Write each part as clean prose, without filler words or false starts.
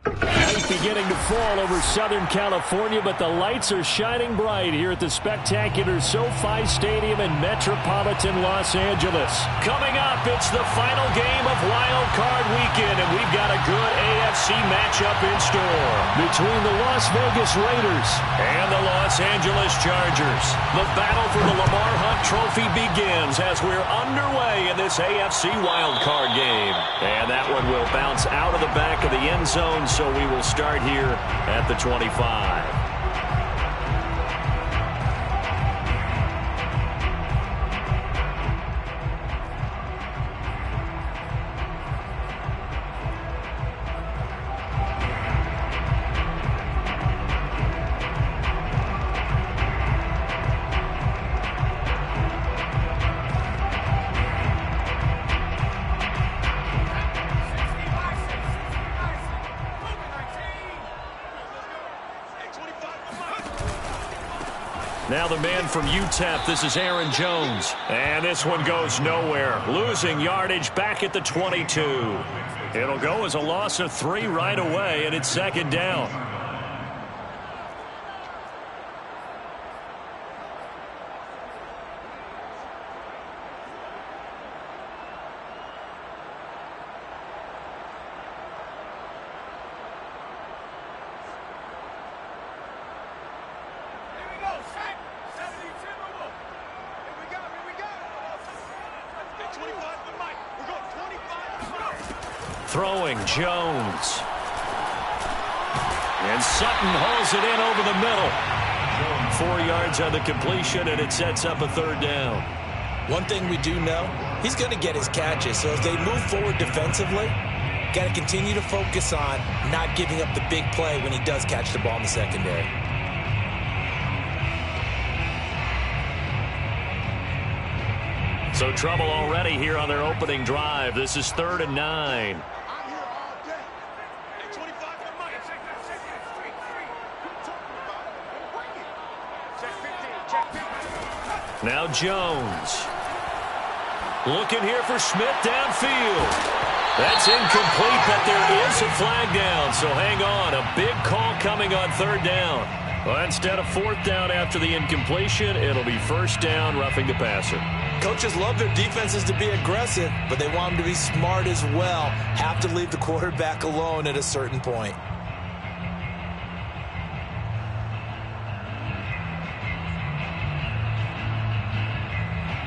Night beginning to fall over Southern California, but the lights are shining bright here at the spectacular SoFi Stadium in metropolitan Los Angeles. Coming up, it's the final game of Wildcard Weekend, and we've got a good AFC matchup in store between the Las Vegas Raiders and the Los Angeles Chargers. The battle for the Lamar Hunt Trophy begins as we're underway in this AFC Wildcard game. And that one will bounce out of the back of the end zone, so we will start here at the 25. Now the man from UTEP, this is Aaron Jones. And this one goes nowhere. Losing yardage back at the 22. It'll go as a loss of 3 right away, and it's second down. Throwing Jones. And Sutton hauls it in over the middle. 4 yards on the completion, and it sets up a third down. One thing we do know, he's going to get his catches. So as they move forward defensively, got to continue to focus on not giving up the big play when he does catch the ball in the secondary. So trouble already here on their opening drive. This is 3rd and 9. Now Jones. Looking here for Smith downfield. That's incomplete, but there is a flag down, so hang on. A big call coming on 3rd down. Well, instead of 4th down after the incompletion, it'll be 1st down, roughing the passer. Coaches love their defenses to be aggressive, but they want them to be smart as well. Have to leave the quarterback alone at a certain point.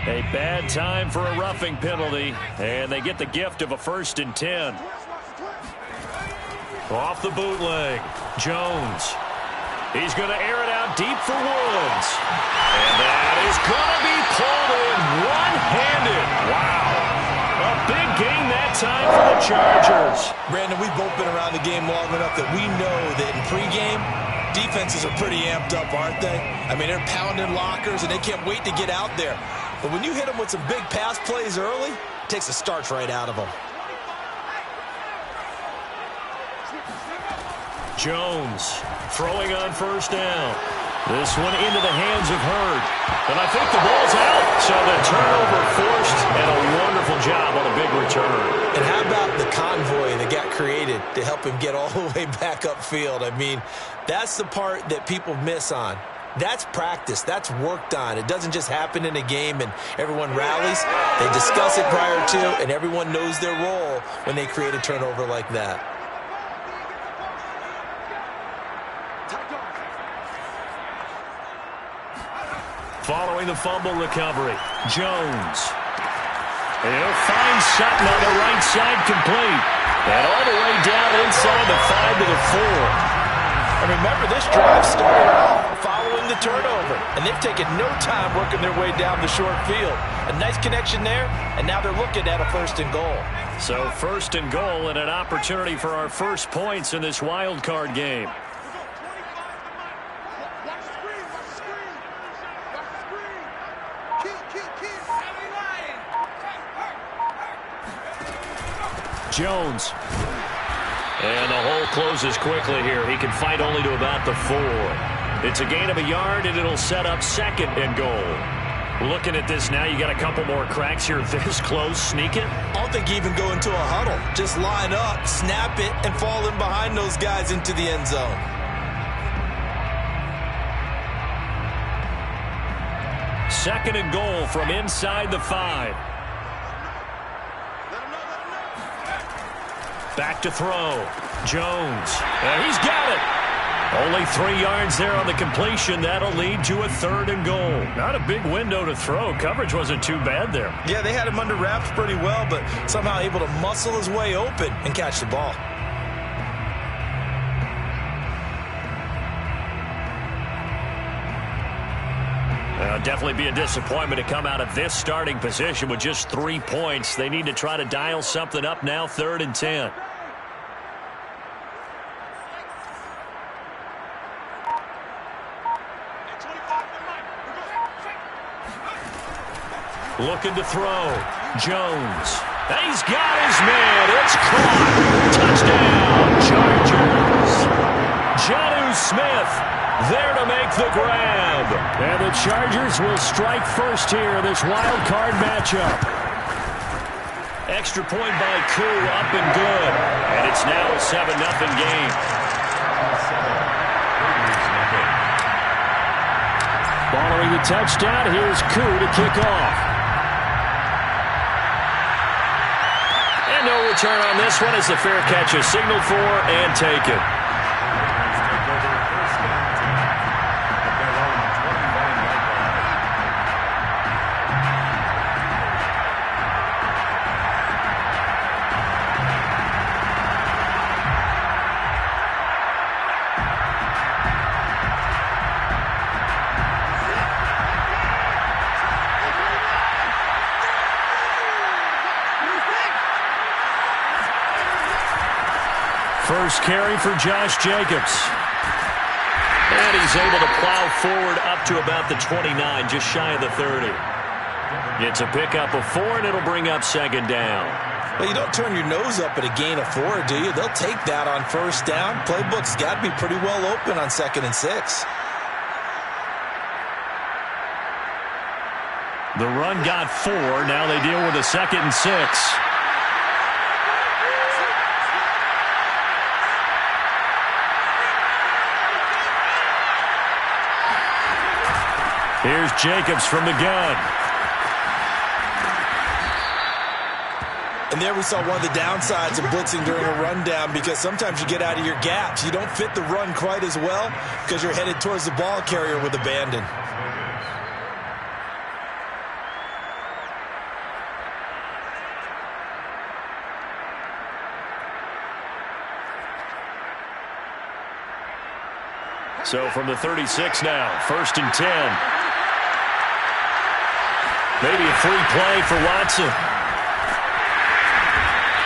A bad time for a roughing penalty, and they get the gift of a 1st and 10. Off the bootleg, Jones. He's going to air it out deep for Woods. And that is going to be pulled in one-handed. Wow. A big gain that time for the Chargers. Brandon, we've both been around the game long enough that we know that in pregame, defenses are pretty amped up, aren't they? I mean, they're pounding lockers, and they can't wait to get out there. But when you hit them with some big pass plays early, it takes the starch right out of them. Jones throwing on 1st down. This one into the hands of Hurd. And I think the ball's out. So the turnover forced, and a wonderful job on a big return. And how about the convoy that got created to help him get all the way back upfield? I mean, that's the part that people miss on. That's practice. That's worked on. It doesn't just happen in a game and everyone rallies. They discuss it prior to, and everyone knows their role when they create a turnover like that. Following the fumble recovery, Jones. And he'll find Sutton on the right side complete. And all the way down inside the 5 to the 4. And remember, this drive started off following the turnover. And they've taken no time working their way down the short field. A nice connection there, and now they're looking at a 1st and goal. So 1st and goal and an opportunity for our first points in this wild card game. Jones. And the hole closes quickly here. He can fight only to about the 4. It's a gain of a yard, and it'll set up 2nd and goal. Looking at this now, you got a couple more cracks here this close. Sneak it. I don't think you even go into a huddle. Just line up, snap it, and fall in behind those guys into the end zone. Second and goal from inside the 5. Back to throw. Jones. And he's got it. Only 3 yards there on the completion. That'll lead to a 3rd and goal. Not a big window to throw. Coverage wasn't too bad there. Yeah, they had him under wraps pretty well, but somehow able to muscle his way open and catch the ball. Definitely be a disappointment to come out of this starting position with just 3 points. They need to try to dial something up now, 3rd and 10. Looking to throw. Jones. He's got his man. It's caught. Touchdown, Chargers. Jonnu Smith there to make the grab. And the Chargers will strike first here in this wild card matchup. Extra point by Koo, up and good. And it's now a 7-0 game. Following the touchdown, here's Koo to kick off. And no return on this one as the fair catch is signaled for and taken. First carry for Josh Jacobs. And he's able to plow forward up to about the 29, just shy of the 30. It's a pickup of 4, and it'll bring up 2nd down. Well, you don't turn your nose up at a gain of 4, do you? They'll take that on 1st down. Playbook's got to be pretty well open on 2nd and 6. The run got 4. Now they deal with a 2nd and 6. Here's Jacobs from the gun. And there we saw one of the downsides of blitzing during a rundown, because sometimes you get out of your gaps. You don't fit the run quite as well because you're headed towards the ball carrier with abandon. So from the 36 now, 1st and 10. Maybe a free play for Watson.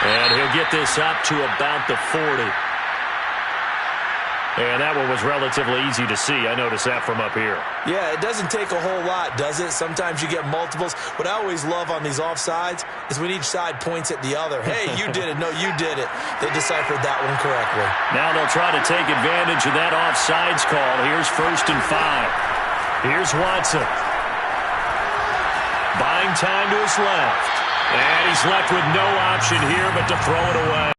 And he'll get this up to about the 40. And that one was relatively easy to see. I noticed that from up here. Yeah, it doesn't take a whole lot, does it? Sometimes you get multiples. What I always love on these offsides is when each side points at the other. Hey, you did it. No, you did it. They deciphered that one correctly. Now they'll try to take advantage of that offsides call. Here's 1st and 5. Here's Watson. Buying time to his left. And he's left with no option here but to throw it away.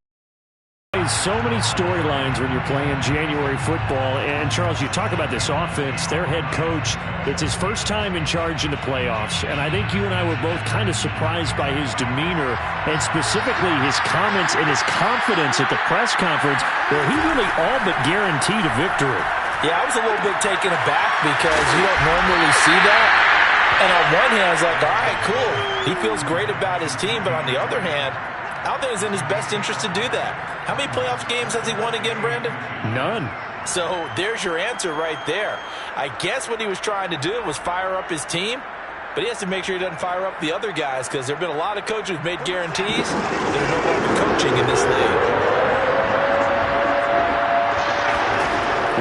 So many storylines when you're playing January football. And, Charles, you talk about this offense, their head coach, it's his first time in charge in the playoffs. And I think you and I were both kind of surprised by his demeanor and specifically his comments and his confidence at the press conference where he really all but guaranteed a victory. Yeah, I was a little bit taken aback because you don't normally see that. And on one hand, I was like, all right, cool. He feels great about his team. But on the other hand, I don't think it's in his best interest to do that. How many playoff games has he won again, Brandon? None. So there's your answer right there. I guess what he was trying to do was fire up his team, but he has to make sure he doesn't fire up the other guys because there have been a lot of coaches who've made guarantees that are no longer coaching in this league.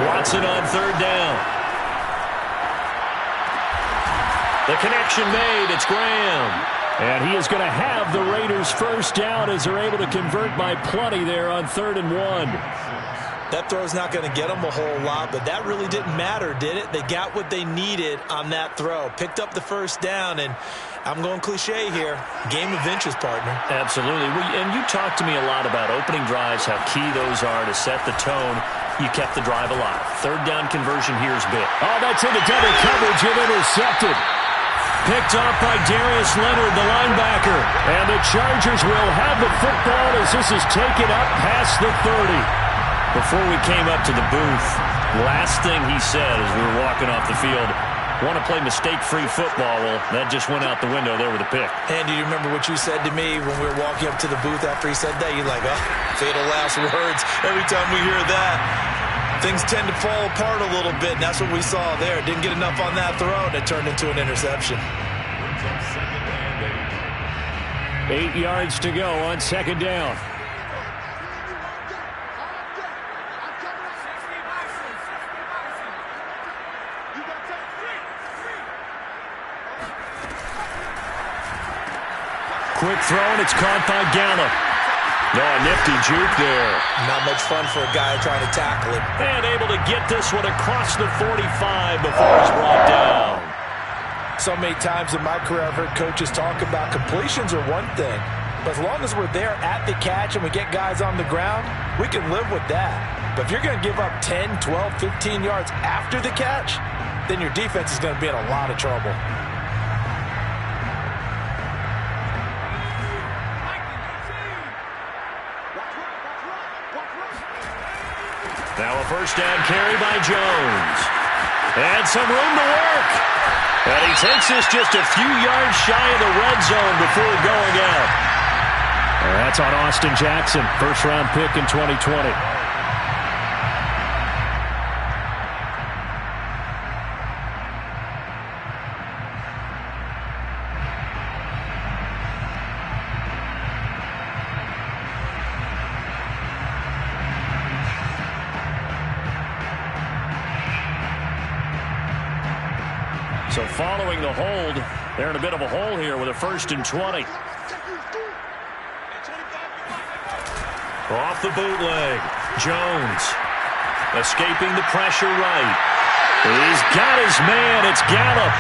Watson on 3rd down. The connection made. It's Graham. And he is going to have the Raiders 1st down as they're able to convert by plenty there on 3rd and 1. That throw's not going to get them a whole lot, but that really didn't matter, did it? They got what they needed on that throw. Picked up the first down, and I'm going cliche here. Game of inches, partner. Absolutely. And you talked to me a lot about opening drives, how key those are to set the tone. You kept the drive alive. Third down conversion here is big. Oh, that's into double coverage and intercepted. Picked off by Darius Leonard, the linebacker. And the Chargers will have the football as this is taken up past the 30. Before we came up to the booth, last thing he said as we were walking off the field, want to play mistake-free football. Well, that just went out the window there with a pick. And do you remember what you said to me when we were walking up to the booth after he said that? You're like, oh, fatal last words. Every time we hear that, things tend to fall apart a little bit, and that's what we saw there. Didn't get enough on that throw, and it turned into an interception. 8 yards to go on second down. Quick throw, and it's caught by Gallup. No, a nifty juke there. Not much fun for a guy trying to tackle him. And able to get this one across the 45 before he's brought down. So many times in my career I've heard coaches talk about completions are one thing. But as long as we're there at the catch and we get guys on the ground, we can live with that. But if you're going to give up 10, 12, 15 yards after the catch, then your defense is going to be in a lot of trouble. Now a first down carry by Jones. And some room to work. And he takes this just a few yards shy of the red zone before going out. And that's on Austin Jackson, first-round pick in 2020. So following the hold, they're in a bit of a hole here with a 1st and 20. Off the bootleg, Jones escaping the pressure right. He's got his man, it's Gallup.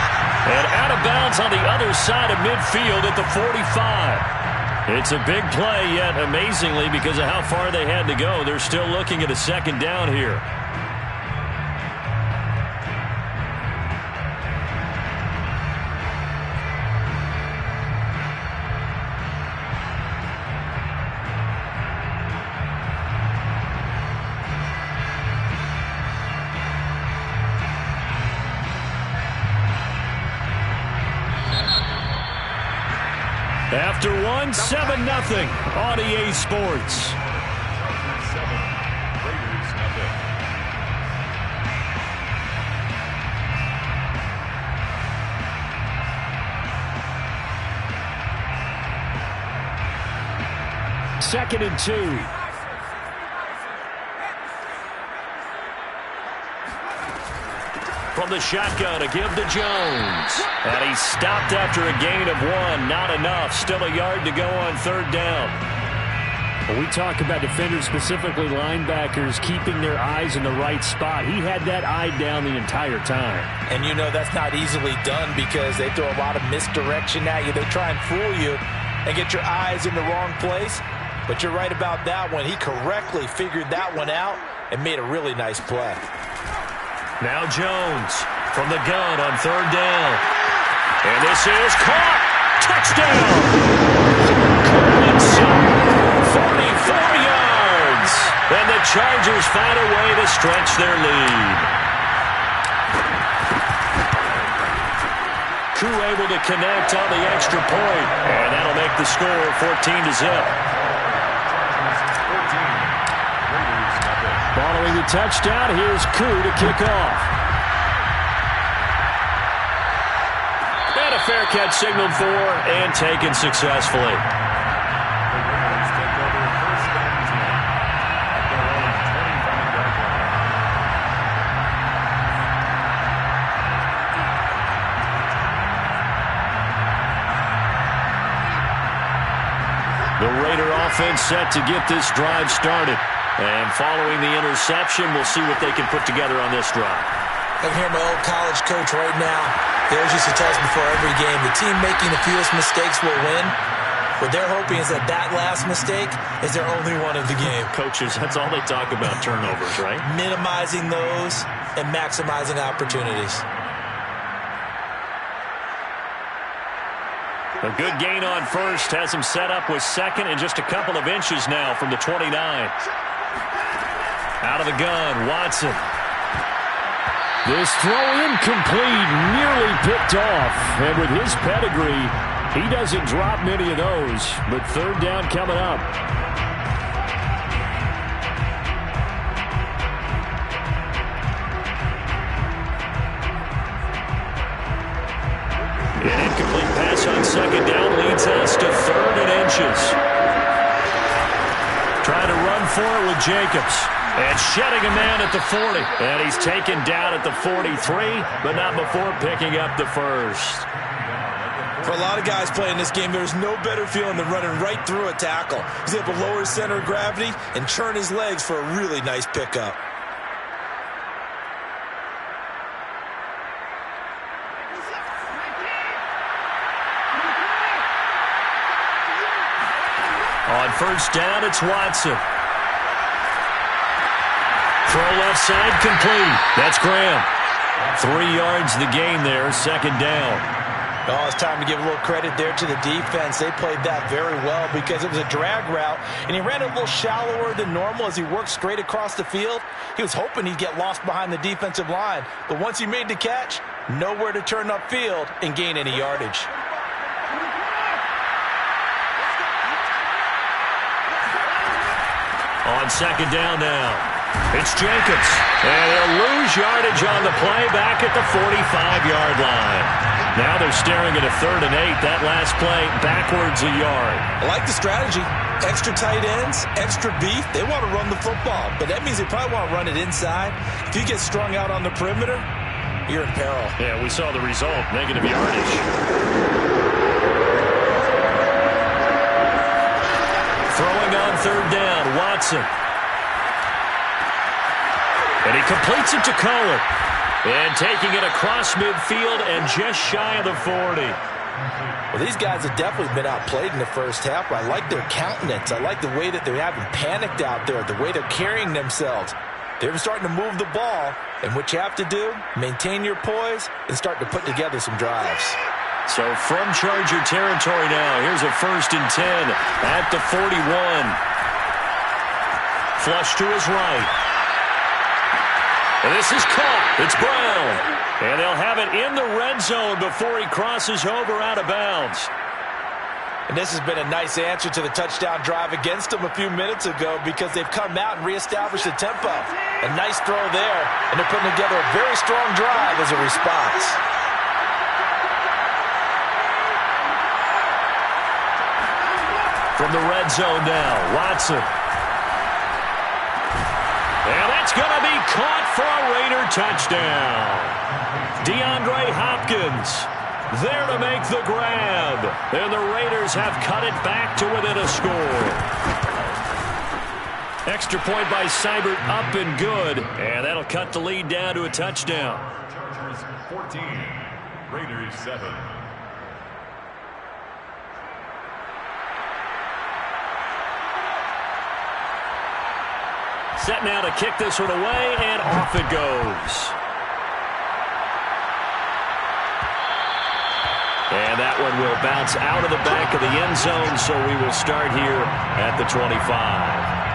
And out of bounds on the other side of midfield at the 45. It's a big play, yet amazingly, because of how far they had to go, they're still looking at a second down here. After one, 7-0 on EA Sports. Second and 2. From the shotgun to give to Jones. And he stopped after a gain of 1. Not enough. Still a yard to go on third down. When we talk about defenders, specifically linebackers, keeping their eyes in the right spot, he had that eye down the entire time. And you know that's not easily done because they throw a lot of misdirection at you. They try and fool you and get your eyes in the wrong place. But you're right about that one. He correctly figured that one out and made a really nice play. Now Jones from the gun on third down. And this is caught. Touchdown. Inside 44 yards. And the Chargers find a way to stretch their lead. Koo able to connect on the extra point. And that'll make the score 14-0. Following the touchdown, here's Koo to kick off. And a fair catch signaled for and taken successfully. The Raider offense set to get this drive started. And following the interception, we'll see what they can put together on this drive. I can hear my old college coach right now. They always used to tell us before every game, the team making the fewest mistakes will win. What they're hoping is that last mistake is their only one of the game. Coaches, that's all they talk about, turnovers, right? Minimizing those and maximizing opportunities. A good gain on first has him set up with second and just a couple of inches now from the 29. Out of the gun, Watson. This throw incomplete, nearly picked off. And with his pedigree, he doesn't drop many of those. But third down coming up. An incomplete pass on second down leads us to third and inches. Trying to run for it with Jacobs. And shedding a man at the 40. And he's taken down at the 43, but not before picking up the first. For a lot of guys playing this game, there's no better feeling than running right through a tackle. He's able to lower his center of gravity and churn his legs for a really nice pickup. On first down, it's Watson. Throw left side, complete. That's Graham. 3 yards the gain there, second down. Oh, it's time to give a little credit there to the defense. They played that very well because it was a drag route, and he ran a little shallower than normal as he worked straight across the field. He was hoping he'd get lost behind the defensive line, but once he made the catch, nowhere to turn upfield and gain any yardage. On second down now. It's Jacobs. And they'll lose yardage on the play back at the 45-yard line. Now they're staring at a 3rd and 8. That last play backwards a yard. I like the strategy. Extra tight ends, extra beef. They want to run the football, but that means they probably want to run it inside. If you get strung out on the perimeter, you're in peril. Yeah, we saw the result. Negative yardage. Throwing on third down, Watson. And he completes it to Cohen. And taking it across midfield and just shy of the 40. Well, these guys have definitely been outplayed in the first half. I like their countenance. I like the way that they're having panicked out there, the way they're carrying themselves. They're starting to move the ball. And what you have to do, maintain your poise and start to put together some drives. So from Charger territory now, here's a 1st and 10 at the 41. Flush to his right. And this is caught. It's Brown. And they'll have it in the red zone before he crosses over out of bounds. And this has been a nice answer to the touchdown drive against them a few minutes ago because they've come out and reestablished the tempo. A nice throw there, and they're putting together a very strong drive as a response. From the red zone now, Watson. And that's going to be caught for a Raider touchdown. DeAndre Hopkins there to make the grab. And the Raiders have cut it back to within a score. Extra point by Seibert, up and good. And that'll cut the lead down to a touchdown. Chargers 14, Raiders 7. Set now to kick this one away, and off it goes. And that one will bounce out of the back of the end zone, so we will start here at the 25.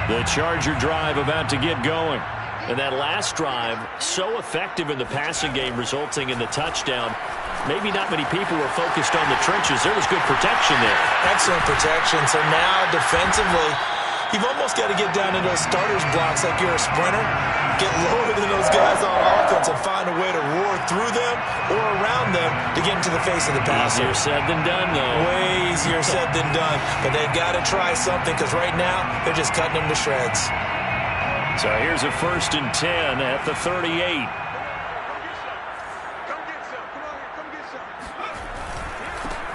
The Charger drive about to get going. And that last drive, so effective in the passing game, resulting in the touchdown. Maybe not many people were focused on the trenches. There was good protection there. Excellent protection. So now defensively, You've almost got to get down into those starters blocks like you're a sprinter, get lower than those guys on offense and find a way to roar through them or around them to get into the face of the passer. Easier said than done, though. Way easier said than done. But they've got to try something because right now they're just cutting them to shreds. So here's a 1st and 10 at the 38.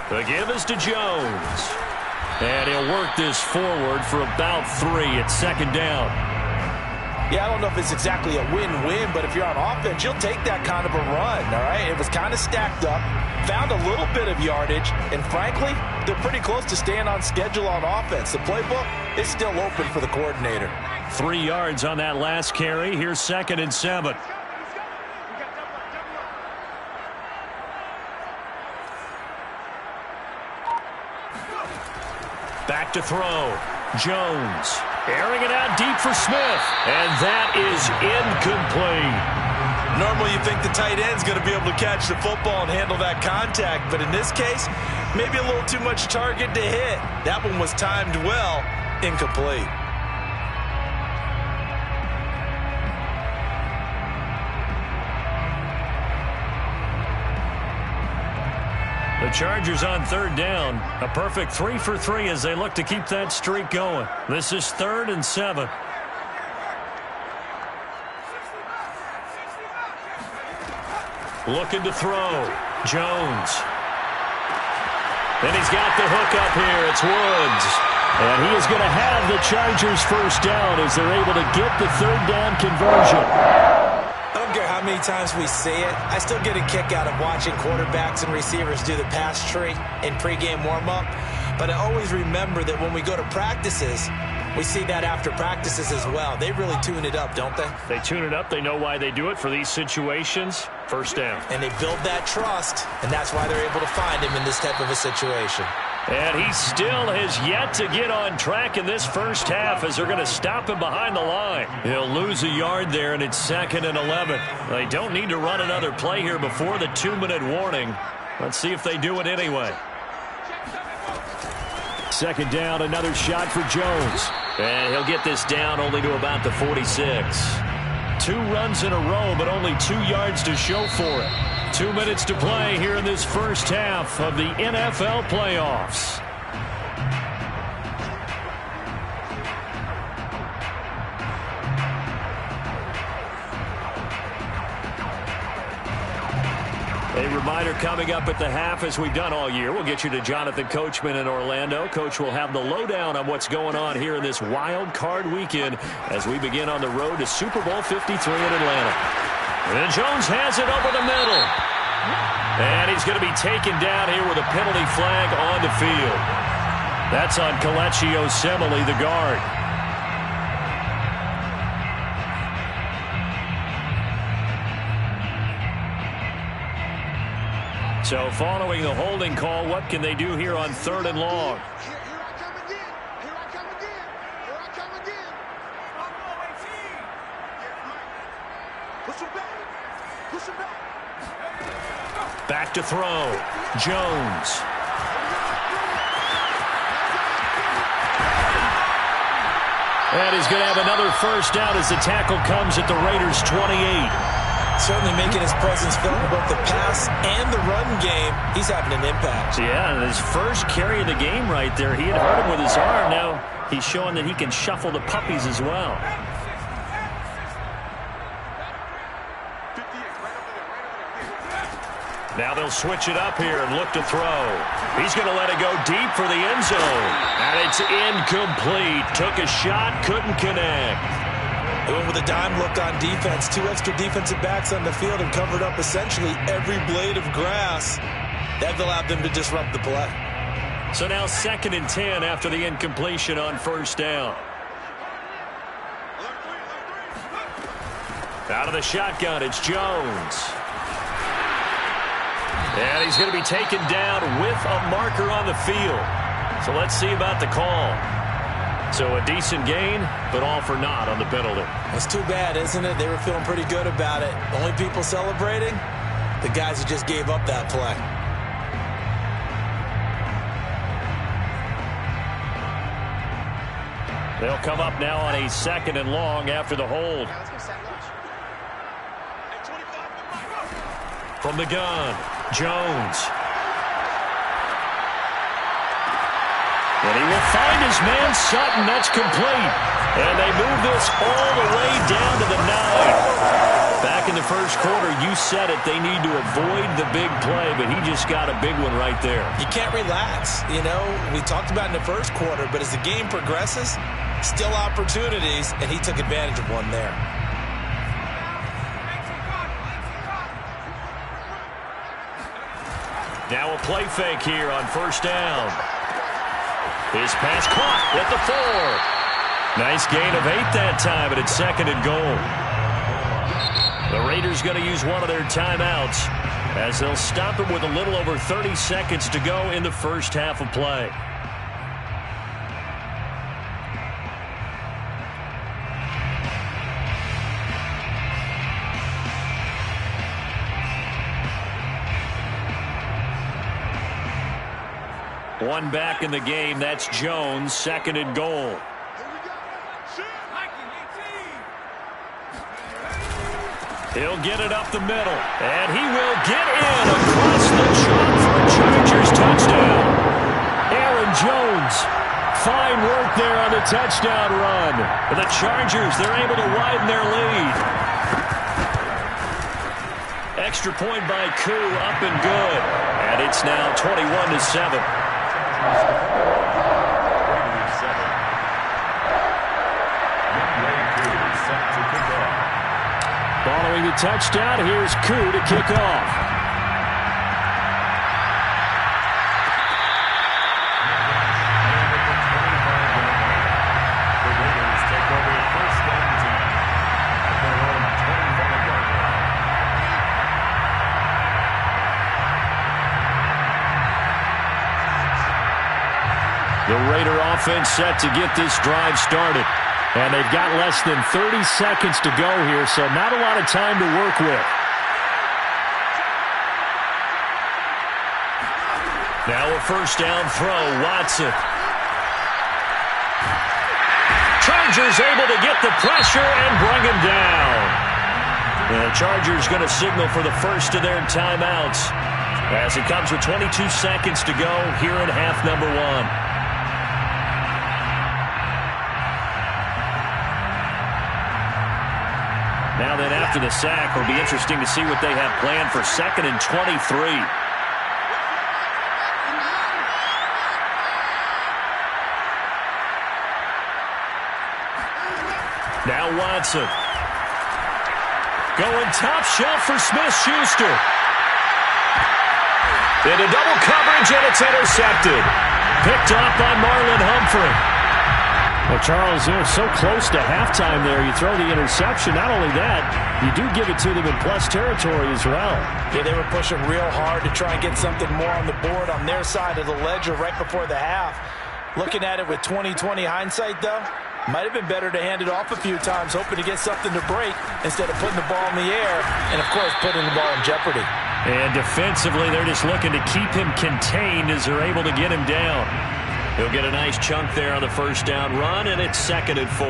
The give is to Jones. And he'll work this forward for about 3 at 2nd down. Yeah, I don't know if it's exactly a win-win, but if you're on offense, you'll take that kind of a run, all right? It was kind of stacked up, found a little bit of yardage, and frankly, they're pretty close to staying on schedule on offense. The playbook is still open for the coordinator. 3 yards on that last carry. Here's 2nd and 7. Back to throw. Jones airing it out deep for Smith. And that is incomplete. Normally you think the tight end's going to be able to catch the football and handle that contact. But in this case, maybe a little too much target to hit. That one was timed well. Incomplete. The Chargers on 3rd down. A perfect 3 for 3 as they look to keep that streak going. This is 3rd and 7. Looking to throw. Jones. And he's got the hook up here. It's Woods. And he is going to have the Chargers 1st down as they're able to get the 3rd down conversion. I don't care how many times we see it. I still get a kick out of watching quarterbacks and receivers do the pass tree in pregame warm-up. But I always remember that when we go to practices, we see that after practices as well. They really tune it up, don't they? They tune it up. They know why they do it for these situations. 1st down. And they build that trust, and that's why they're able to find him in this type of a situation. And he still has yet to get on track in this 1st half as they're going to stop him behind the line. He'll lose a yard there, and it's 2nd and 11. They don't need to run another play here before the 2-minute warning. Let's see if they do it anyway. 2nd down, another shot for Jones. And he'll get this down only to about the 46. 2 runs in a row, but only 2 yards to show for it. 2 minutes to play here in this 1st half of the NFL playoffs. A reminder coming up at the half, as we've done all year. We'll get you to Jonathan Coachman in Orlando. Coach will have the lowdown on what's going on here in this wild card weekend as we begin on the road to Super Bowl 53 in Atlanta. And Jones has it over the middle. And he's going to be taken down here with a penalty flag on the field. That's on Kelechi Osemele, the guard. So following the holding call, what can they do here on 3rd and long? Back to throw. Jones. And he's going to have another 1st down as the tackle comes at the Raiders' 28. Certainly making his presence felt in both the pass and the run game. He's having an impact. Yeah, and his first carry of the game right there, he had hurt him with his arm. Now he's showing that he can shuffle the puppies as well. Now they'll switch it up here and look to throw. He's going to let it go deep for the end zone. And it's incomplete. Took a shot, couldn't connect. They went with a dime look on defense. 2 extra defensive backs on the field and covered up essentially every blade of grass. That allowed them to disrupt the play. So now 2nd and 10 after the incompletion on 1st down. Out of the shotgun, it's Jones. And he's going to be taken down with a marker on the field. So let's see about the call. So a decent gain, but all for naught on the penalty. That's too bad, isn't it? They were feeling pretty good about it. Only people celebrating, the guys who just gave up that play. They'll come up now on a 2nd and long after the hold. From the gun, Jones. And he will find his man Sutton. That's complete. And they move this all the way down to the 9. Back in the first quarter, you said it, they need to avoid the big play, but he just got a big one right there. You can't relax. You know, we talked about in the first quarter, but as the game progresses, still opportunities, and he took advantage of one there. Now a play fake here on 1st down. His pass caught at the 4. Nice gain of 8 that time, but it's 2nd and goal. The Raiders going to use one of their timeouts as they'll stop him with a little over 30 seconds to go in the first half of play. One back in the game. That's Jones. 2nd and goal. He'll get it up the middle. And he will get in across the chalk for a Chargers touchdown. Aaron Jones. Fine work there on the touchdown run. For the Chargers, they're able to widen their lead. Extra point by Koo, up and good. And it's now 21-7. Following the touchdown, here's Koo to kick off. The Raiders take over 1st and 10 at their own 25-yard line. The Raider offense set to get this drive started. And they've got less than 30 seconds to go here, so not a lot of time to work with. Now a 1st down throw, Watson. Chargers able to get the pressure and bring him down. And the Chargers going to signal for the first of their timeouts as it comes with 22 seconds to go here in half number 1. Now then, after the sack, it'll be interesting to see what they have planned for 2nd and 23. Now Watson. Going top shelf for Smith-Schuster. Into double coverage, and it's intercepted. Picked off by Marlon Humphrey. Well, Charles, they're so close to halftime there. You throw the interception. Not only that, you do give it to them in plus territory as well. Yeah, they were pushing real hard to try and get something more on the board on their side of the ledger right before the half. Looking at it with 20/20 hindsight, though, might have been better to hand it off a few times, hoping to get something to break instead of putting the ball in the air and, of course, putting the ball in jeopardy. And defensively, they're just looking to keep him contained as they're able to get him down. He'll get a nice chunk there on the 1st down run, and it's 2nd and 4.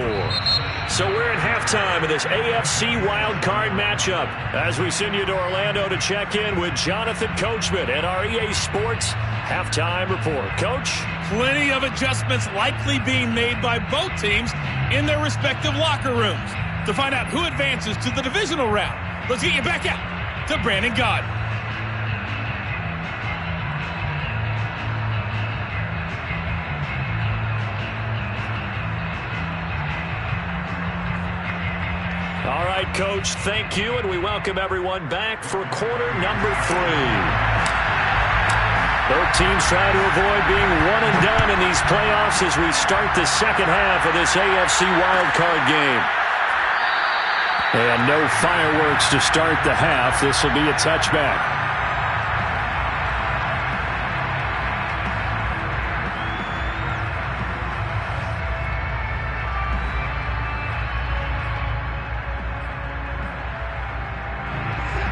So we're at halftime of this AFC Wildcard matchup as we send you to Orlando to check in with Jonathan Coachman at our EA Sports Halftime Report. Coach? Plenty of adjustments likely being made by both teams in their respective locker rooms. To find out who advances to the divisional round, let's get you back out to Brandon Gaudin. All right, Coach, thank you, and we welcome everyone back for quarter number 3. Both teams trying to avoid being one and done in these playoffs as we start the second half of this AFC wildcard game. And no fireworks to start the half. This will be a touchback.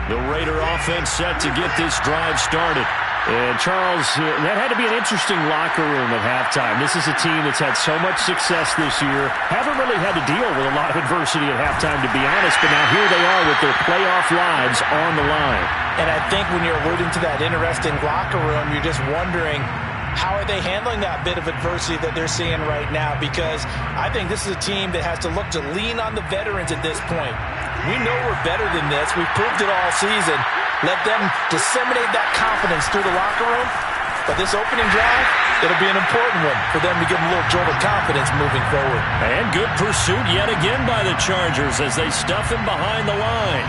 The Raider offense set to get this drive started. And, Charles, that had to be an interesting locker room at halftime. This is a team that's had so much success this year. Haven't really had to deal with a lot of adversity at halftime, to be honest. But now here they are with their playoff lives on the line. And I think when you're alluding to that interesting locker room, you're just wondering, how are they handling that bit of adversity that they're seeing right now? Because I think this is a team that has to look to lean on the veterans at this point. We know we're better than this. We've proved it all season. Let them disseminate that confidence through the locker room. But this opening drive, it'll be an important one for them to give them a little jolt of confidence moving forward. And good pursuit yet again by the Chargers as they stuff him behind the line.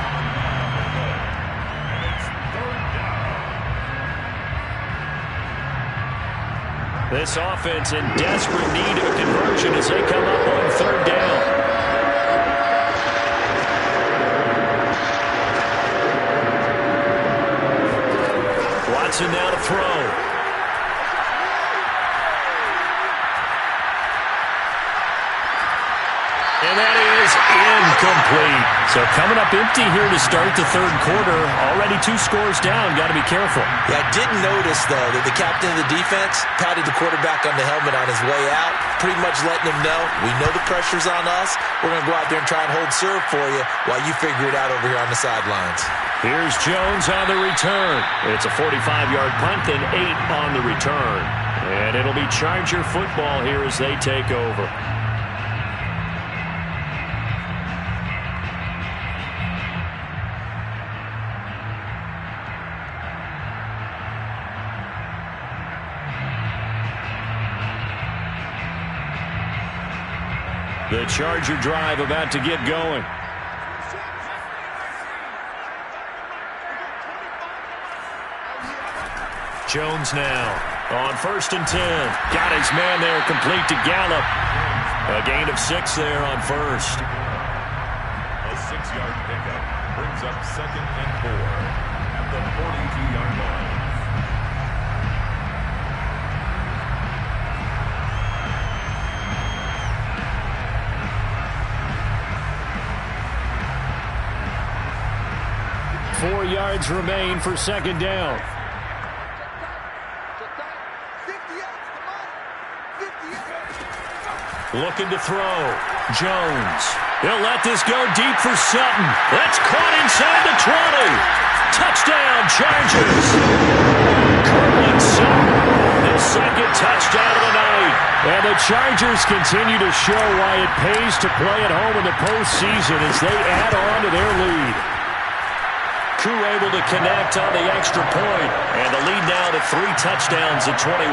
This offense in desperate need of a conversion as they come up on third down. Watson now to throw. And that is incomplete. So coming up empty here to start the third quarter. Already 2 scores down. Got to be careful. Yeah, I did notice, though, that the captain of the defense patted the quarterback on the helmet on his way out, pretty much letting him know, we know the pressure's on us. We're going to go out there and try and hold serve for you while you figure it out over here on the sidelines. Here's Jones on the return. It's a 45-yard punt and 8 on the return. And it'll be Charger football here as they take over. The Charger drive about to get going. Jones now on 1st and 10. Got his man there, complete to Gallup. A gain of 6 there on first. A 6-yard pickup brings up 2nd and 4 at the 42-yard line. Four yards remain for 2nd down. Looking to throw. Jones. He'll let this go deep for Sutton. That's caught inside the 20. Touchdown, Chargers. Cortland Sutton, his 2nd touchdown of the night. And the Chargers continue to show why it pays to play at home in the postseason as they add on to their lead. Koo able to connect on the extra point, and the lead now to 3 touchdowns at 21.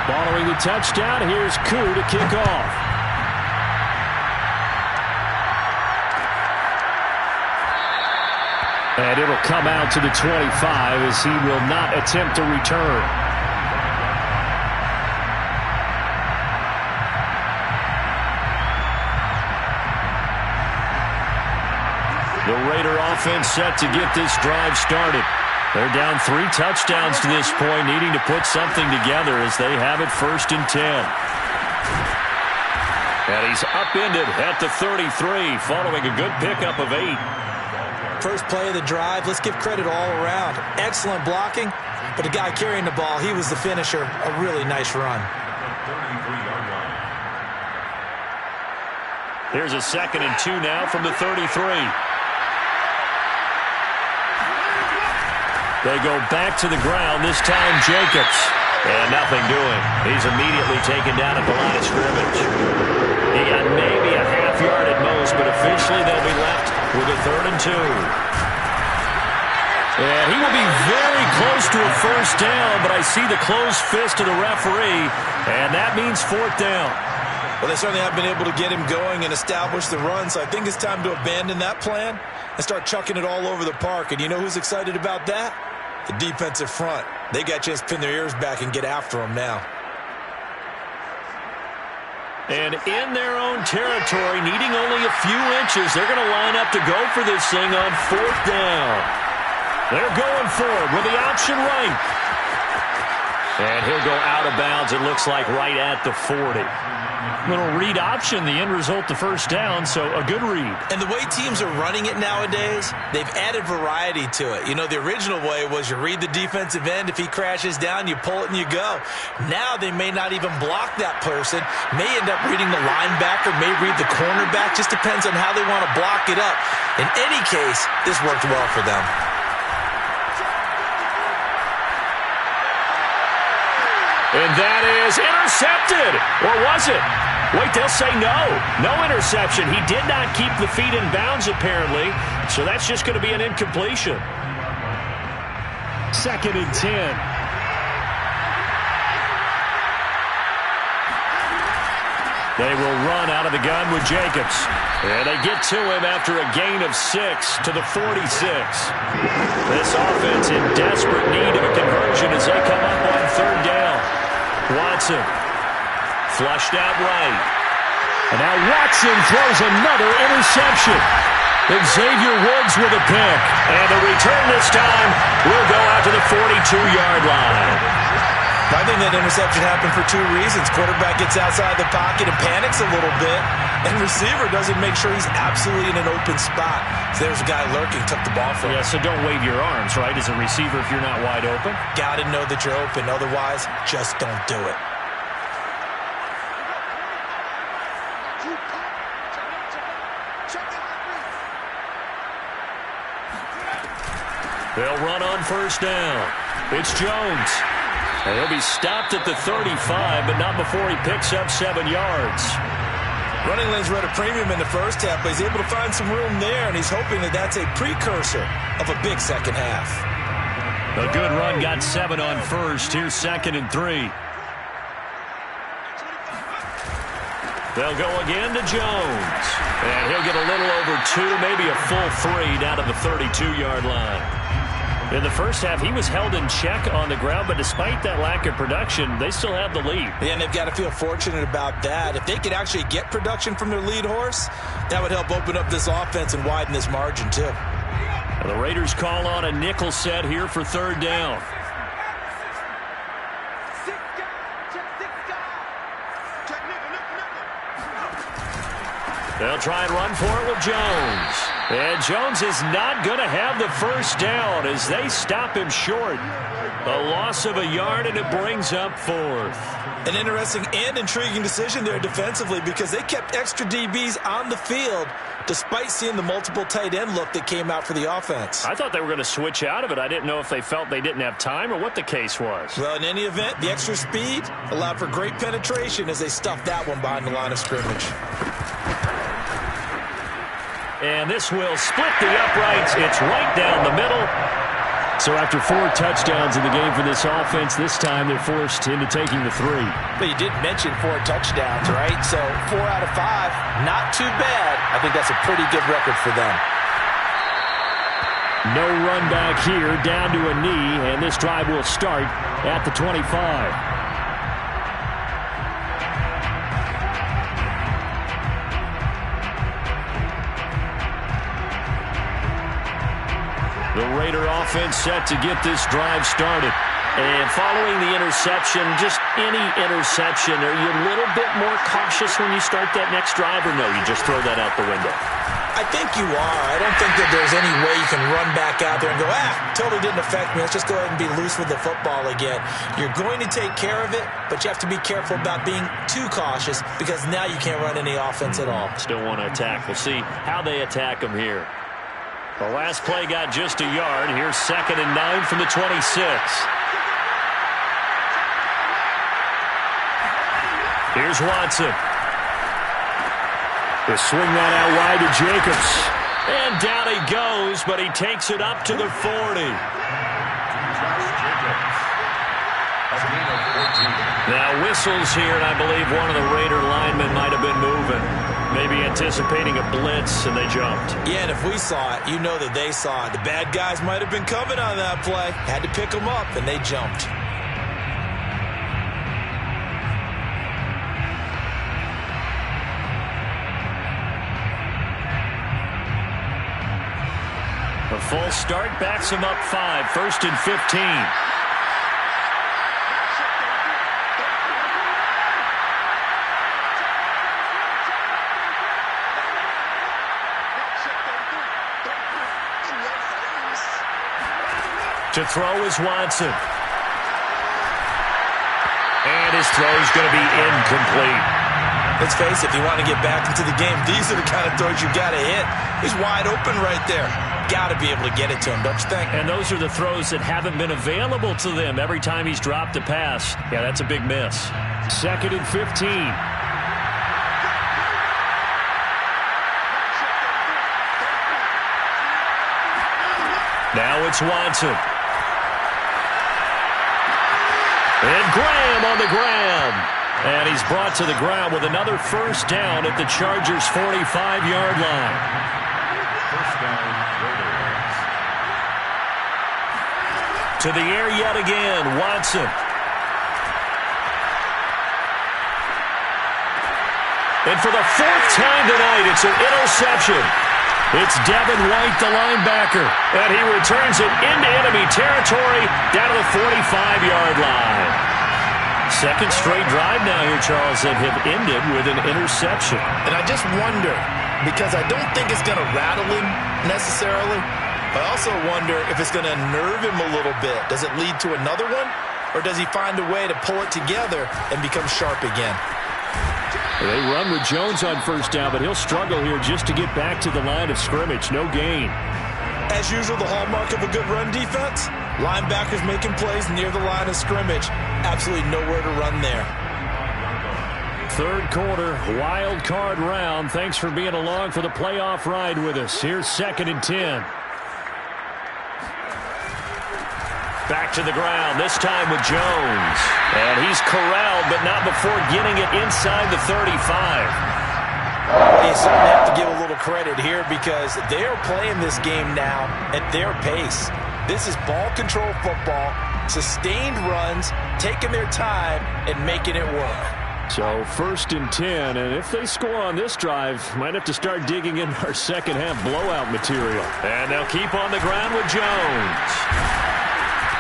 Following the touchdown, here's Koo to kick off. And it'll come out to the 25 as he will not attempt to return. The Raider offense set to get this drive started. They're down 3 touchdowns to this point, needing to put something together as they have it 1st and 10. And he's upended at the 33, following a good pickup of 8. First play of the drive, let's give credit all around. Excellent blocking, but the guy carrying the ball, he was the finisher. A really nice run. Here's a 2nd and 2 now from the 33. They go back to the ground, this time Jacobs. And nothing doing. He's immediately taken down at the line of scrimmage. He got maybe a half yard at most, but officially they'll be left with a 3rd and 2. And he will be very close to a 1st down, but I see the closed fist of the referee, and that means 4th down. Well, they certainly have been able to get him going and establish the run, so I think it's time to abandon that plan and start chucking it all over the park. And you know who's excited about that? The defensive front. They got a chance to pin their ears back and get after him now. And in their own territory, needing only a few inches, they're going to line up to go for this thing on 4th down. They're going for it with the option right. And he'll go out of bounds, it looks like, right at the 40. Little read option, the end result, the first down, so a good read. And the way teams are running it nowadays, they've added variety to it. You know, the original way was you read the defensive end. If he crashes down, you pull it and you go. Now they may not even block that person, may end up reading the linebacker, may read the cornerback. Just depends on how they want to block it up. In any case, this worked well for them. And that is intercepted. Or was it? Wait, they'll say no. No interception. He did not keep the feet in bounds, apparently. So that's just going to be an incompletion. 2nd and 10. They will run out of the gun with Jacobs. And they get to him after a gain of 6 to the 46. This offense in desperate need of a conversion as they come up on 3rd down. Watson flushed out right. And now Watson throws another interception. Xavier Woods with a pick. And the return this time will go out to the 42-yard line. I think that interception happened for 2 reasons. Quarterback gets outside the pocket and panics a little bit. And receiver doesn't make sure he's absolutely in an open spot. So there's a guy lurking, took the ball from him. Yeah, so don't wave your arms, right, as a receiver if you're not wide open. Got to know that you're open. Otherwise, just don't do it. They'll run on 1st down. It's Jones. And he'll be stopped at the 35, but not before he picks up 7 yards. Running lanes were at a premium in the first half, but he's able to find some room there, and he's hoping that that's a precursor of a big second half. A good run got 7 on 1st. Here's 2nd and 3. They'll go again to Jones. And he'll get a little over 2, maybe a full 3 down to the 32-yard line. In the first half, he was held in check on the ground, but despite that lack of production, they still have the lead. Yeah, and they've got to feel fortunate about that. If they could actually get production from their lead horse, that would help open up this offense and widen this margin, too. And the Raiders call on a nickel set here for 3rd down. They'll try and run for it with Jones. And Jones is not going to have the first down as they stop him short. A loss of a yard, and it brings up 4th. An interesting and intriguing decision there defensively because they kept extra DBs on the field despite seeing the multiple tight end look that came out for the offense. I thought they were going to switch out of it. I didn't know if they felt they didn't have time or what the case was. Well, in any event, the extra speed allowed for great penetration as they stuffed that one behind the line of scrimmage. And this will split the uprights. It's right down the middle. So after 4 touchdowns in the game for this offense, this time they're forced into taking the 3. But you did mention 4 touchdowns, right? So 4 out of 5, not too bad. I think that's a pretty good record for them. No run back here, down to a knee, and this drive will start at the 25. The Raider offense set to get this drive started. And following the interception, just any interception, are you a little bit more cautious when you start that next drive, or no, you just throw that out the window? I think you are. I don't think that there's any way you can run back out there and go, totally didn't affect me. Let's just go ahead and be loose with the football again. You're going to take care of it, but you have to be careful about being too cautious because now you can't run any offense at all. Still want to attack. We'll see how they attack them here. The last play got just a yard. Here's 2nd and 9 from the 26. Here's Watson. They swing that out wide to Jacobs. And down he goes, but he takes it up to the 40. Now whistles here, and I believe one of the Raider linemen might have been moving. Maybe anticipating a blitz, and they jumped. Yeah, and if we saw it, you know that they saw it. The bad guys might have been coming on that play. Had to pick them up, and they jumped. A full start backs him up 5, 1st and 15. To throw is Watson. And his throw is going to be incomplete. Let's face it, if you want to get back into the game, these are the kind of throws you got to hit. He's wide open right there. Got to be able to get it to him, don't you think? And those are the throws that haven't been available to them every time he's dropped a pass. Yeah, that's a big miss. 2nd and 15. Now it's Watson. And Graham on the ground. And he's brought to the ground with another first down at the Chargers' 45-yard line. First down, Raiders. To the air yet again, Watson. And for the 4th time tonight, it's an interception. It's Devin White, the linebacker, and he returns it into enemy territory down to the 45-yard line. 2nd straight drive now here, Charles, that have ended with an interception. And I just wonder, because I don't think it's going to rattle him necessarily, I also wonder if it's going to nerve him a little bit. Does it lead to another one, or does he find a way to pull it together and become sharp again? They run with Jones on first down, but he'll struggle here just to get back to the line of scrimmage. No gain. As usual, the hallmark of a good run defense, linebackers making plays near the line of scrimmage. Absolutely nowhere to run there. 3rd quarter, wild card round. Thanks for being along for the playoff ride with us. Here's 2nd and 10. Back to the ground, this time with Jones. And he's corralled, but not before getting it inside the 35. You certainly have to give a little credit here because they're playing this game now at their pace. This is ball control football, sustained runs, taking their time and making it work. So 1st and 10, and if they score on this drive, might have to start digging in our second half blowout material. And they'll keep on the ground with Jones.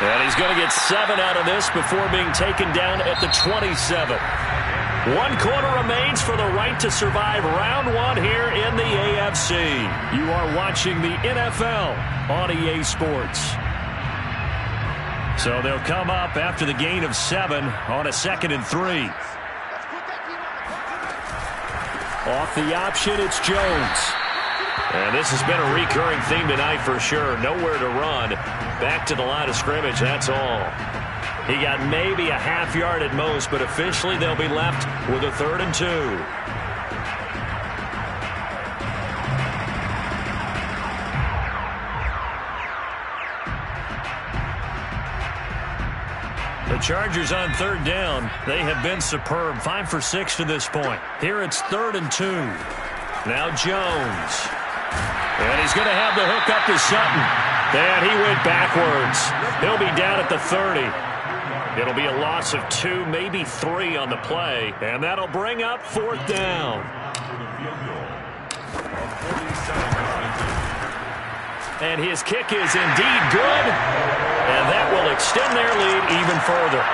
And he's going to get 7 out of this before being taken down at the 27. 1 quarter remains for the right to survive round 1 here in the AFC. You are watching the NFL on EA Sports. So they'll come up after the gain of 7 on a 2nd and 3. Off the option, it's Jones. And this has been a recurring theme tonight for sure. Nowhere to run. Back to the line of scrimmage, that's all. He got maybe a half yard at most, but officially they'll be left with a 3rd and 2. The Chargers on 3rd down. They have been superb. 5 for 6 to this point. Here it's 3rd and 2. Now Jones. And he's going to have the hook up to Sutton. And he went backwards. He'll be down at the 30. It'll be a loss of 2, maybe 3 on the play. And that'll bring up 4th down. And his kick is indeed good. And that will extend their lead even further.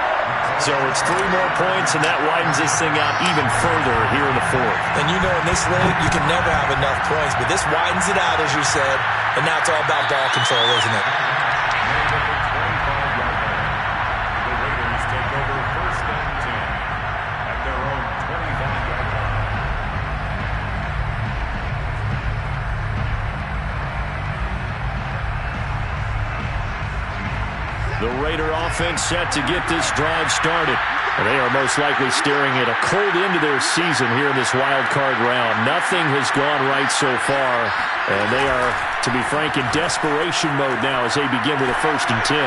So it's 3 more points, and that widens this thing out even further here in the 4th. And you know in this league, you can never have enough points, but this widens it out, as you said, and now it's all about ball control, isn't it? The Raiders take over 1st and 10 at their own 25-yard line. The Raider offense set to get this drive started. And they are most likely staring at a cold end to their season here in this wild card round. Nothing has gone right so far. And they are, to be frank, in desperation mode now as they begin with a 1st and 10.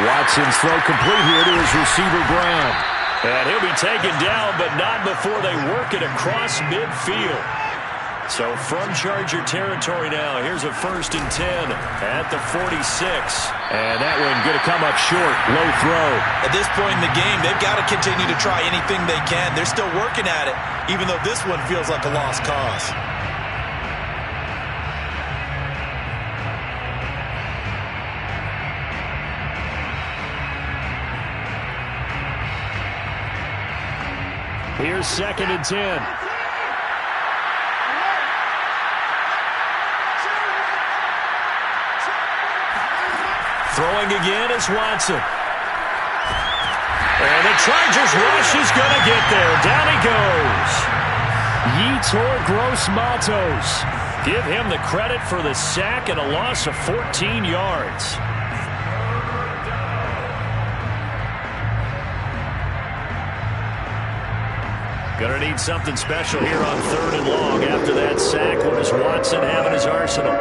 Watson's throw complete here to his receiver, Brown. And he'll be taken down, but not before they work it across midfield. So from Charger territory now, here's a 1st and 10 at the 46. And that one going to come up short. Low throw. At this point in the game, they've got to continue to try anything they can. They're still working at it, even though this one feels like a lost cause. Here's 2nd and 10. Throwing again is Watson. And the Chargers rush is going to get there. Down he goes. Yetur Gross-Matos. Give him the credit for the sack and a loss of 14 yards. Going to need something special here on 3rd and long after that sack. What does Watson have in his arsenal?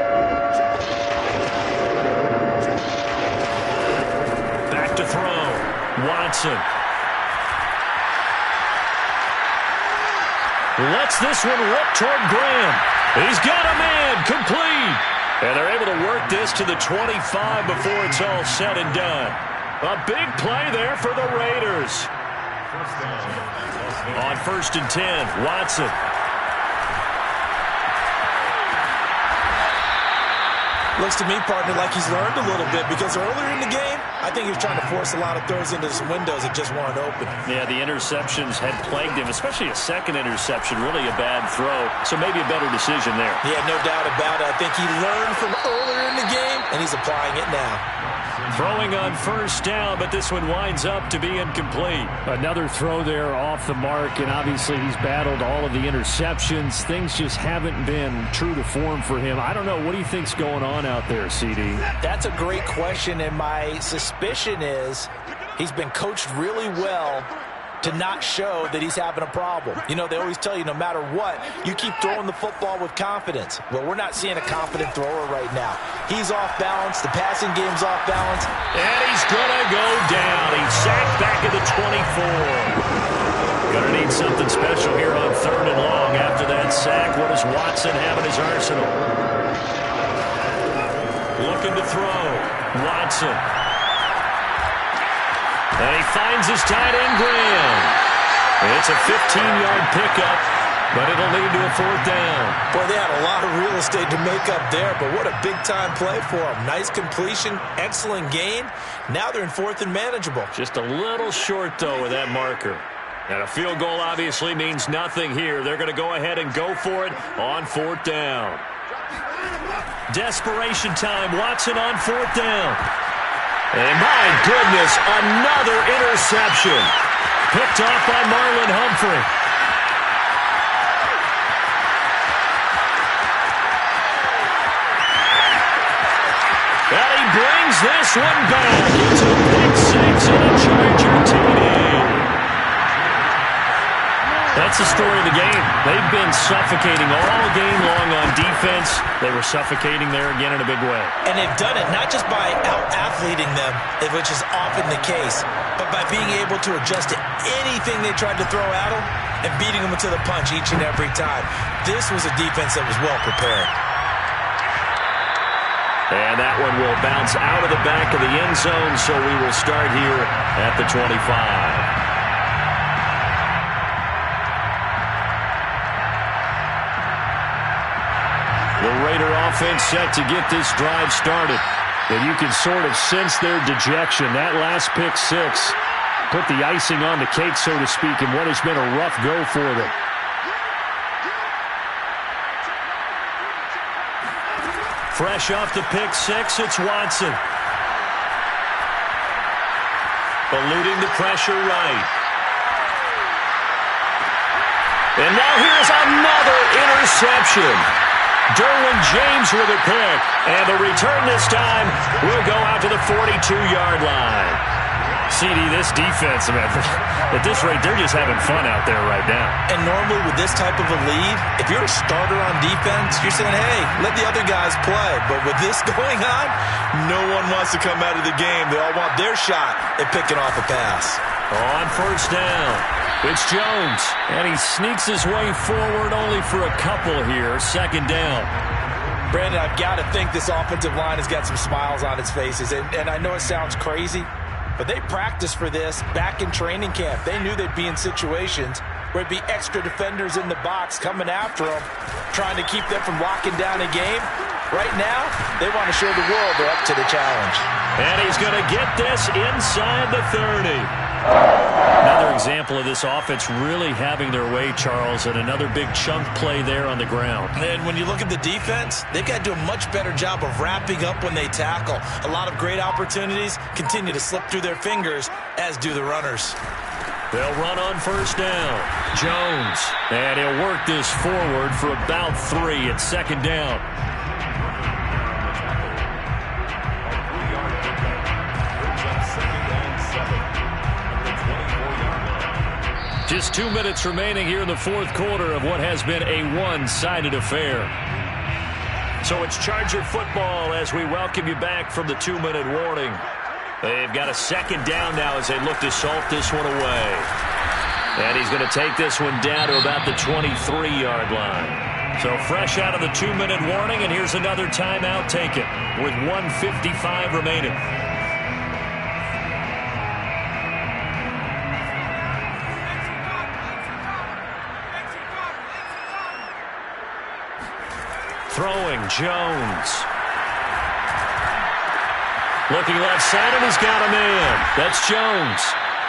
Back to throw. Watson. Lets this one rip toward Graham. He's got a man. Complete. And they're able to work this to the 25 before it's all said and done. A big play there for the Raiders. On 1st and 10, Watson. Looks to me, partner, like he's learned a little bit because earlier in the game, I think he was trying to force a lot of throws into some windows that just weren't open. Yeah, the interceptions had plagued him, especially a second interception, really a bad throw. So maybe a better decision there. Yeah, no doubt about it. I think he learned from earlier in the game, and he's applying it now. Throwing on 1st down, but this one winds up to be incomplete. Another throw there off the mark, and obviously he's battled all of the interceptions. Things just haven't been true to form for him. I don't know. What do you think's going on out there, CD? That's a great question, and my suspicion is he's been coached really well to not show that he's having a problem. You know, they always tell you no matter what, you keep throwing the football with confidence. Well, we're not seeing a confident thrower right now. He's off balance. The passing game's off balance. And he's going to go down. He's sacked back at the 24. Going to need something special here on 3rd and long after that sack. What does Watson have in his arsenal? Looking to throw. Watson. And he finds his tight end, Graham. It's a 15-yard pickup, but it'll lead to a 4th down. Boy, they had a lot of real estate to make up there, but what a big-time play for them. Nice completion, excellent gain. Now they're in 4th and manageable. Just a little short, though, with that marker. And a field goal obviously means nothing here. They're going to go ahead and go for it on 4th down. Desperation time. Watson on 4th down. And my goodness, another interception. Picked off by Marlon Humphrey. And he brings this one back. It's a pick 6 and a Charger TD. That's the story of the game. They've been suffocating all game long on defense. They were suffocating there again in a big way. And they've done it not just by out-athleting them, which is often the case, but by being able to adjust to anything they tried to throw at them and beating them to the punch each and every time. This was a defense that was well prepared. And that one will bounce out of the back of the end zone, so we will start here at the 25. The Raider offense set to get this drive started. And you can sort of sense their dejection. That last pick 6 put the icing on the cake, so to speak, in what has been a rough go for them. Fresh off the pick 6, it's Watson. Eluding the pressure right. And now here's another interception. Derwin James with a pick. And the return this time will go out to the 42-yard line. CD, this defense, man, at this rate, they're just having fun out there right now. And normally with this type of a lead, if you're a starter on defense, you're saying, hey, let the other guys play. But with this going on, no one wants to come out of the game. They all want their shot at picking off a pass. On 1st down, it's Jones. And he sneaks his way forward only for a couple here. 2nd down. Brandon, I've got to think this offensive line has got some smiles on its faces. And I know it sounds crazy, but they practiced for this back in training camp. They knew they'd be in situations where it'd be extra defenders in the box coming after them, trying to keep them from locking down a game. Right now, they want to show the world they're up to the challenge. And he's going to get this inside the 30. Another example of this offense really having their way, Charles, and another big chunk play there on the ground. And when you look at the defense, they've got to do a much better job of wrapping up when they tackle. A lot of great opportunities continue to slip through their fingers, as do the runners. They'll run on first down. Jones. And he'll work this forward for about 3 at second down. Just 2 minutes remaining here in the fourth quarter of what has been a one-sided affair. So it's Charger football as we welcome you back from the 2-minute warning. They've got a second down now as they look to salt this one away. And he's going to take this one down to about the 23-yard line. So fresh out of the 2-minute warning, and here's another timeout taken with 1:55 remaining. Throwing, Jones. Looking left side, and he's got a man. That's Jones.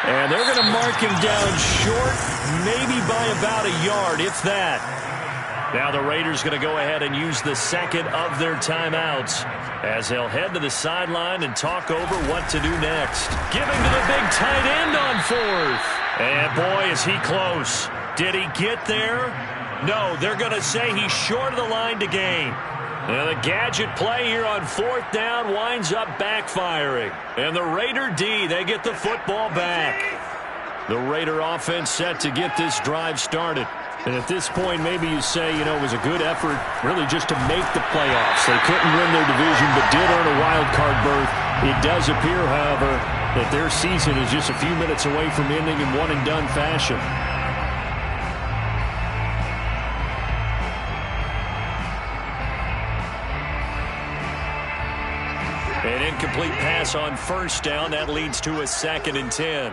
And they're going to mark him down short, maybe by about a yard, if that. Now the Raiders going to go ahead and use the second of their timeouts as they'll head to the sideline and talk over what to do next. Giving to the big tight end on fourth. And boy, is he close. Did he get there? No, they're going to say he's short of the line to gain. And the gadget play here on fourth down winds up backfiring. And the Raider D, they get the football back. The Raider offense set to get this drive started. And at this point, maybe you say, you know, it was a good effort really just to make the playoffs. They couldn't win their division but did earn a wild card berth. It does appear, however, that their season is just a few minutes away from ending in one-and-done fashion. An incomplete pass on first down. That leads to a 2nd and 10.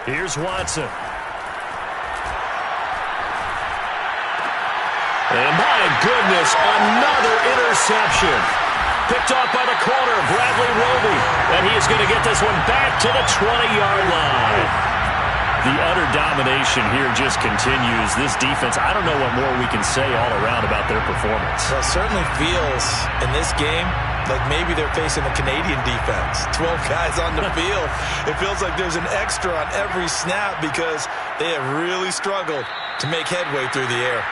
Here's Watson. And my goodness, another interception. Picked off by the corner, Bradley Roby. And he is going to get this one back to the 20-yard line. The utter domination here just continues. This defense, I don't know what more we can say all around about their performance. Well, it certainly feels in this game like maybe they're facing a Canadian defense. 12 guys on the field. It feels like there's an extra on every snap because they have really struggled to make headway through the air.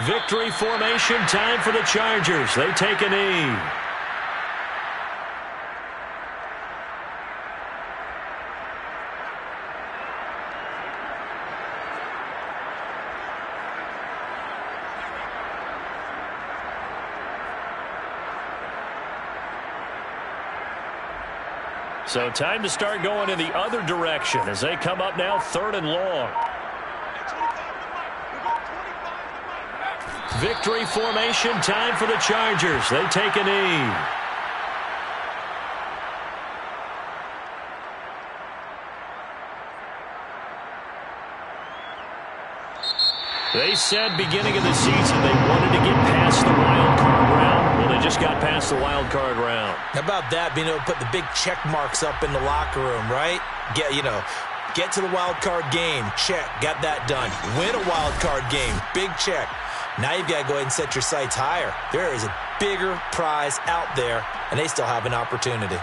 Victory formation time for the Chargers. They take a knee. So time to start going in the other direction as they come up now 3rd and long. Victory formation time for the Chargers. They take a knee. They said beginning of the season they wanted to get past the wild card round. Well, they just got past the wild card round. How about that, being able to put the big check marks up in the locker room, right? Get to the wild card game. Check. Got that done. Win a wild card game. Big check. Now you've got to go ahead and set your sights higher. There is a bigger prize out there, and they still have an opportunity.